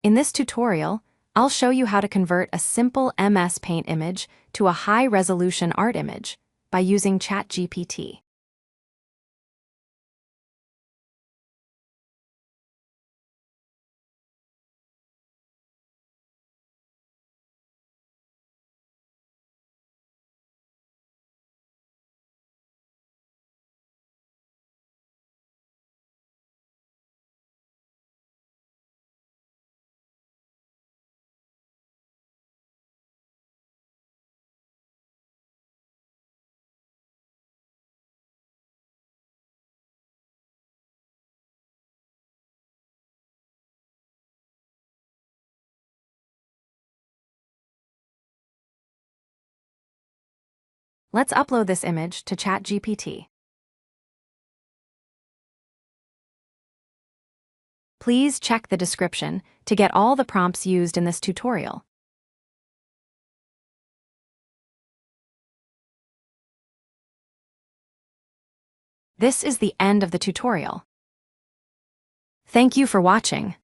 In this tutorial, I'll show you how to convert a simple MS Paint image to a high-resolution art image by using ChatGPT. Let's upload this image to ChatGPT. Please check the description to get all the prompts used in this tutorial. This is the end of the tutorial. Thank you for watching.